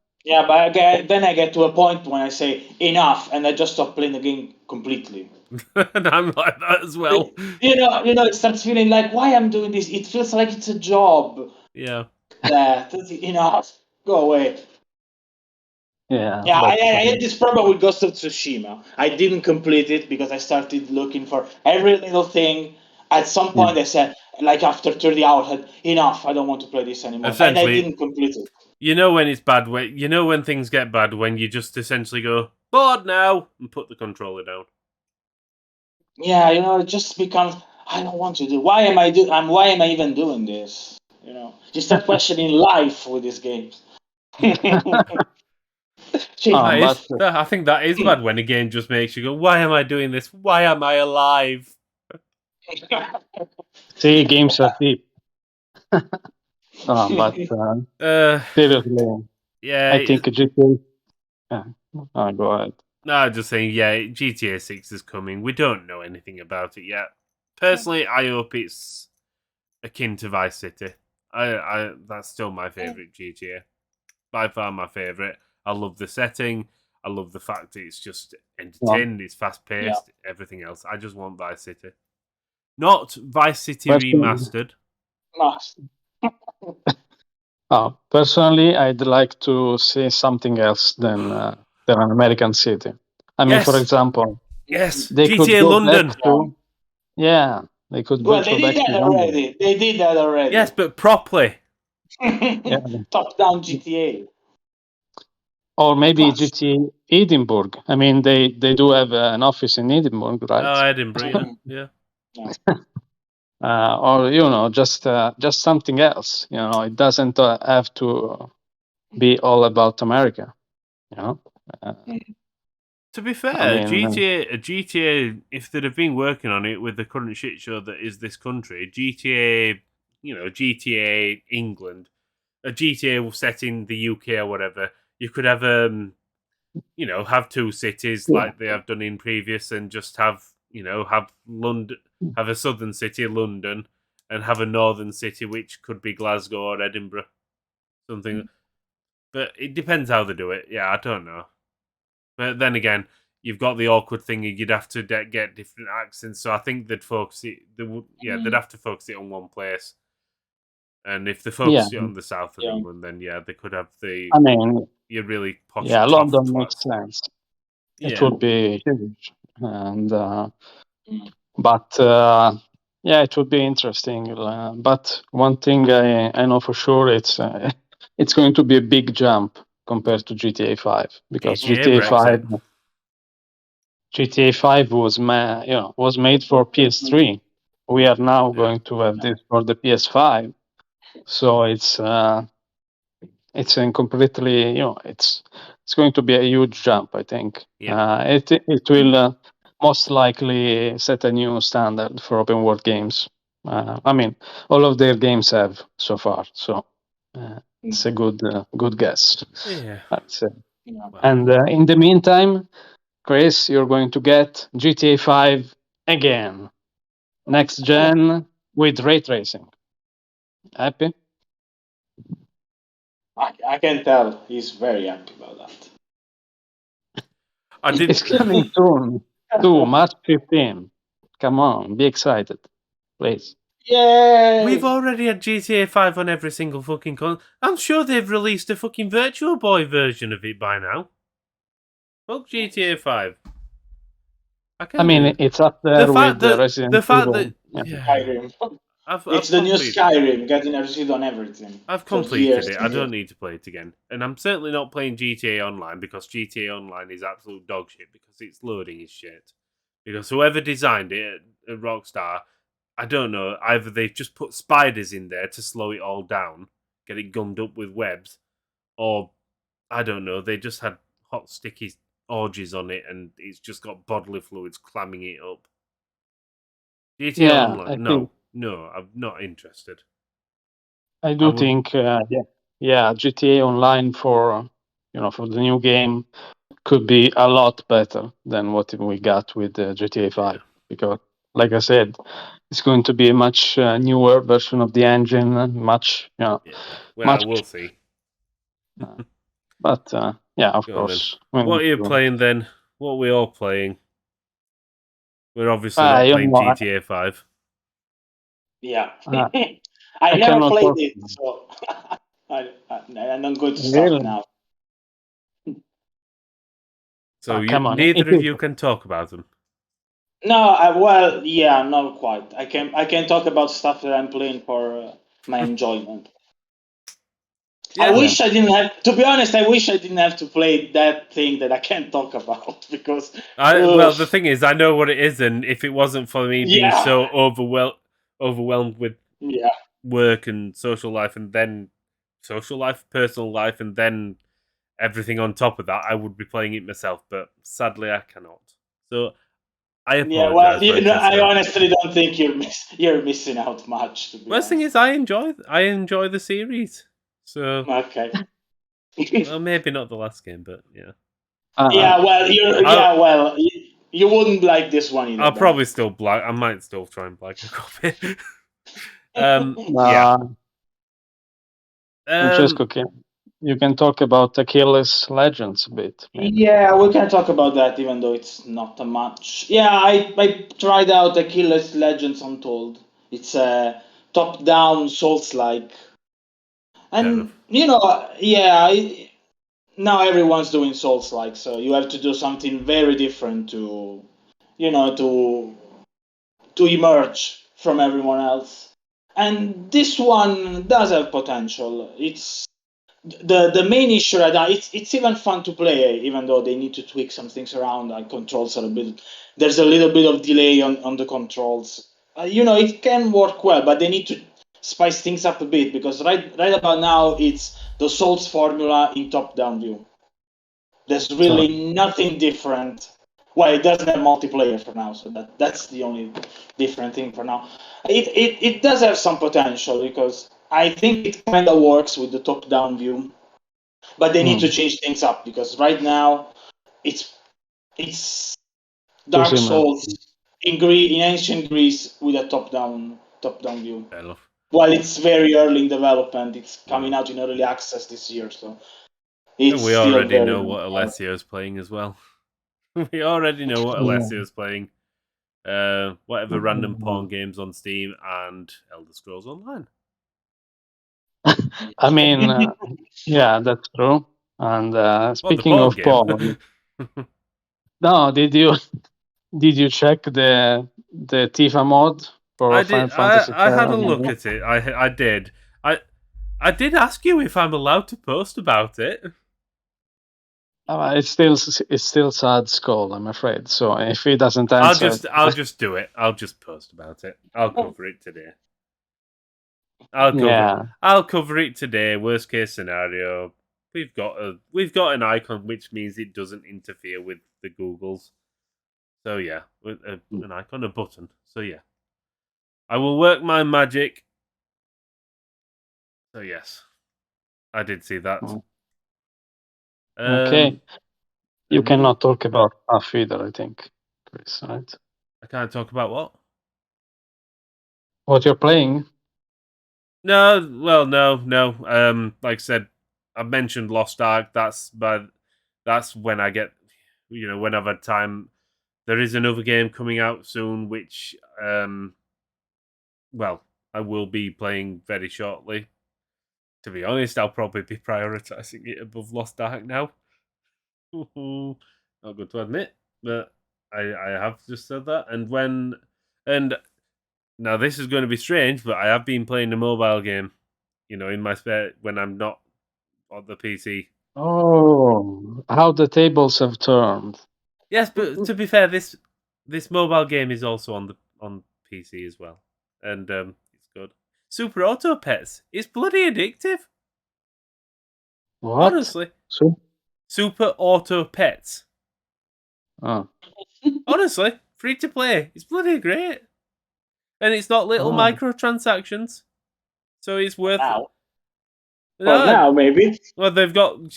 then I get to a point when I say enough, and I just stop playing the game completely. And I'm like that as well. It starts feeling like, why I'm doing this? It feels like it's a job. Yeah. That's enough. Go away. Yeah. I had this problem with Ghost of Tsushima. I didn't complete it because I started looking for every little thing. At some point, I said, after 30 hours, I had enough. I don't want to play this anymore. And I didn't complete it. You know when it's bad, when things get bad, when you just essentially go, bored now, and put the controller down. Yeah, it just becomes, I don't want to do. Why am I even doing this? You start questioning life with these games. I think that is bad when a game just makes you go, why am I doing this? Why am I alive? See, games are deep. But seriously, I think GTA. Go ahead. No, just saying, GTA 6 is coming. We don't know anything about it yet. Personally, I hope it's akin to Vice City. That's still my favourite GTA. By far my favourite. I love the setting. I love the fact that it's just entertaining. It's fast-paced. Everything else. I just want Vice City. Not Vice City Remastered. Personally, I'd like to see something else than an American city. I mean, for example, they GTA London. They could. Well, they did that already. They did that already. Yes, but properly. Top-down GTA. Or maybe GTA Edinburgh. I mean, they do have an office in Edinburgh, right? Oh, Edinburgh, yeah. Or just something else. It doesn't have to be all about America. To be fair, GTA, if they'd have been working on it with the current shit show that is this country, GTA England, a GTA set in the UK or whatever, you could have have two cities like they have done in previous, and just have London, have a southern city, London, and have a northern city, which could be Glasgow or Edinburgh, something. But it depends how they do it. Yeah, I don't know. But then again, you've got the awkward thing. You'd have to get different accents. So I think they'd focus it. They'd have to focus it on one place. And if they focus it on the south of England, then they could have the. I mean, you really posh. Yeah, London makes sense. It would be huge, and but it would be interesting. But one thing I know for sure, it's going to be a big jump compared to GTA 5 because GTA 5 was was made for PS3. We are now going to have this for the PS5, so it's completely it's going to be a huge jump. I think it will most likely set a new standard for open world games. I mean, all of their games have so far, so it's a good guess. I'd say. And in the meantime, Chris, you're going to get GTA 5 again, next gen with ray tracing. Happy? I can tell he's very happy about that. It's coming soon. March 15. Come on, be excited, please. Yeah. We've already had GTA 5 on every single fucking console. I'm sure they've released a fucking Virtual Boy version of it by now. Fuck GTA 5. I mean, it's up there with the Resident Evil. The fact that Skyrim. It's the new Skyrim, getting received on everything. I've completed it. I don't need to play it again. And I'm certainly not playing GTA Online because GTA Online is absolute dog shit because its loading is shit. Because whoever designed it at Rockstar, I don't know, either they've just put spiders in there to slow it all down, get it gummed up with webs, or, I don't know, they just had hot sticky orgies on it and it's just got bodily fluids clamming it up. GTA Online? No, I'm not interested. I do think, GTA Online for the new game could be a lot better than what we got with GTA 5 because, like I said, it's going to be a much newer version of the engine, much. Well, we'll see. But of course. What are you playing then? What are we all playing? We're obviously not playing GTA 5. Yeah. I never played it, so I'm not going to start now. So neither of you can talk about them. No, not quite. I can talk about stuff that I'm playing for my enjoyment. I wish I didn't have. To be honest, I wish I didn't have to play that thing that I can't talk about because. Well, the thing is, I know what it is, and if it wasn't for me being so overwhelmed with work and social life, and then personal life, and then everything on top of that, I would be playing it myself. But sadly, I cannot. So I apologize. I honestly don't think you're missing out much. Worst thing is, I enjoy the series. So okay. Well, maybe not the last game, but yeah. You wouldn't like this one either. I'll probably still black. I might still try and black a copy. Francesco, you can talk about Achilles Legends a bit. Maybe. Yeah, we can talk about that, even though it's not much. Yeah, I tried out Achilles Legends Untold. It's a top-down Souls-like. And, now everyone's doing Souls-like, so you have to do something very different to emerge from everyone else. And this one does have potential. It's the main issue right now. It's even fun to play, even though they need to tweak some things around. Like controls are a bit. There's a little bit of delay on the controls. It can work well, but they need to spice things up a bit because right about now it's the Souls formula in top-down view. There's really nothing different. Well, it doesn't have multiplayer for now, so that's the only different thing for now. It does have some potential because I think it kind of works with the top-down view, but they need to change things up because right now it's Dark Souls in ancient Greece with a top-down top-down view. Fair enough. Well, it's very early in development. It's coming out in early access this year, so it's and we still already very know what Alessio's playing as well. We already know what Alessio's playing. Whatever random porn games on Steam and Elder Scrolls Online. I mean, yeah, that's true. And speaking of porn, no, did you check the Tifa mod for Final Fantasy? I had a look at it. I did. I did ask you if I'm allowed to post about it. It's still sad skull, I'm afraid. So if he doesn't answer, I'll just do it. I'll just post about it. I'll cover it today. I'll cover it today. Worst case scenario, we've got an icon which means it doesn't interfere with the Googles. So yeah, with an icon, a button. So yeah, I will work my magic. So yes, I did see that. Okay. You cannot talk about stuff either, I think, Chris, right? I can't talk about what? What you're playing? No. Like I said, I mentioned Lost Ark. That's when I get, when I've had time. There is another game coming out soon, which, I will be playing very shortly. To be honest, I'll probably be prioritizing it above Lost Ark now. Not good to admit, but I have just said that. And now this is going to be strange, but I have been playing a mobile game, in my spare when I'm not on the PC. Oh, how the tables have turned. Yes, but to be fair, this mobile game is also on PC as well, and it's good. Super Auto Pets. It's bloody addictive. What? Honestly. So? Super Auto Pets. Oh. Honestly, free to play. It's bloody great. And it's not little microtransactions. So it's worth it. Now, maybe. Well,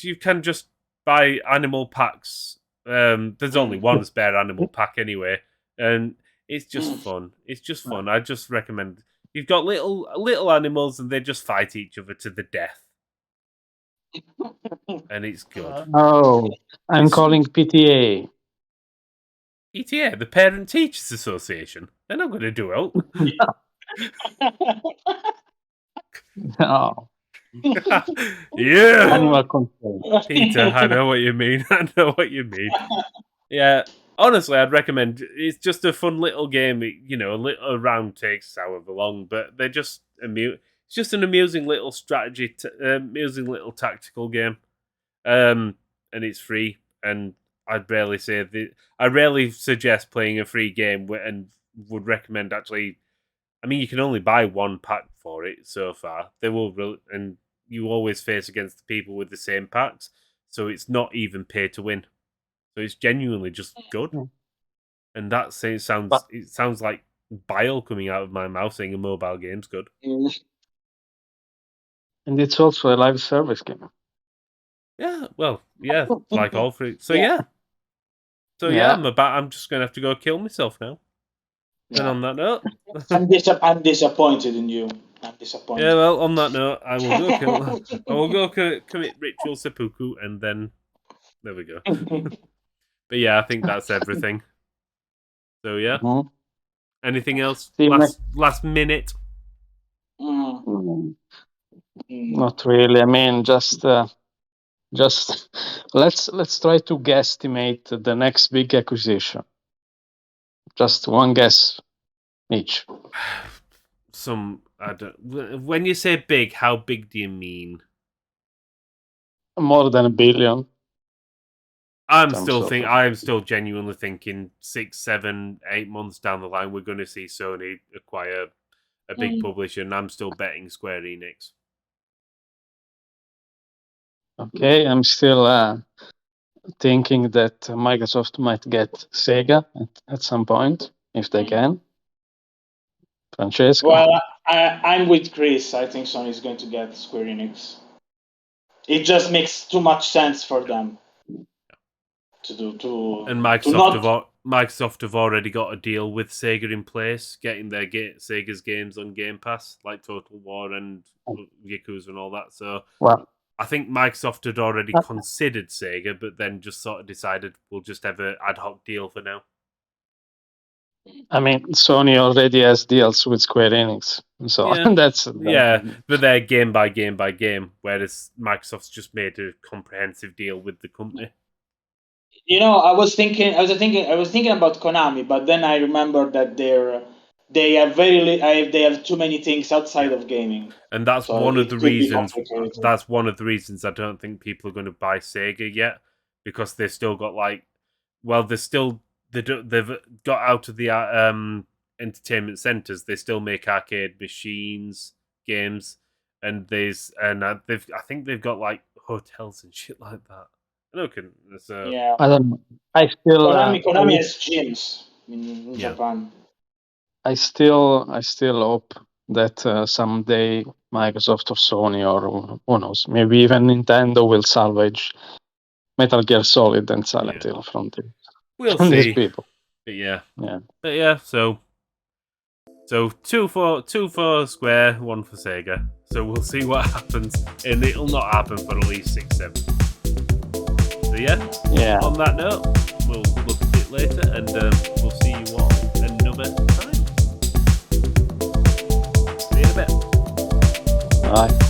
you can just buy animal packs. There's only one spare animal pack anyway. And it's just fun. It's just fun. I just recommend. You've got little animals and they just fight each other to the death. And it's good. I'm calling PTA. PTA, the Parent Teachers Association. They're not going to do it. No. Yeah. Animal control. Peter, I know what you mean. Yeah. Honestly, I'd recommend. It's just a fun little game. A round takes however long, but they're just it's just an amusing little strategy, amusing little tactical game. And it's free. And I rarely suggest playing a free game, and would recommend actually. I mean, you can only buy one pack for it so far. And you always face against the people with the same packs, so it's not even pay to win. So it's genuinely just good. And it sounds like bile coming out of my mouth saying a mobile game's good. And it's also a live service game. Yeah, well, yeah, like all three. So yeah. I'm just gonna have to go kill myself now. And on that note, I'm disappointed in you. I'm disappointed. Yeah, well, on that note, I will go commit ritual seppuku, and then there we go. But yeah, I think that's everything. So yeah, anything else? Last minute. Not really. I mean, just let's try to guesstimate the next big acquisition. Just one guess each. When you say big, how big do you mean? More than $1 billion. I'm still genuinely thinking 6, 7, 8 months down the line we're going to see Sony acquire a big publisher, and I'm still betting Square Enix. Okay, I'm still thinking that Microsoft might get Sega at some point if they can. Francesco? Well, I'm with Chris. I think Sony is going to get Square Enix. It just makes too much sense for them to do. And Microsoft Microsoft have already got a deal with Sega in place, getting their Sega's games on Game Pass, like Total War and Yakuza and all that. So I think Microsoft had already considered Sega, but then just sort of decided we'll just have an ad hoc deal for now. I mean, Sony already has deals with Square Enix, so that's but they're game by game by game, whereas Microsoft's just made a comprehensive deal with the company. I was thinking about Konami, but then I remembered that they have too many things outside of gaming, and that's one of the reasons. That's one of the reasons I don't think people are going to buy Sega yet, because they've still got they've got out of the entertainment centers. They still make arcade machines, games, and I think they've got like hotels and shit like that. Yeah, I don't know. Konami has gyms in Japan. I still hope that someday Microsoft or Sony or who knows, maybe even Nintendo will salvage Metal Gear Solid and Silent Hill from these people. But yeah. So 2 for Square, 1 for Sega. So we'll see what happens, and it'll not happen for at least 6-7. So yeah. On that note, we'll look at it later, and we'll see you all another time. See you in a bit. Bye.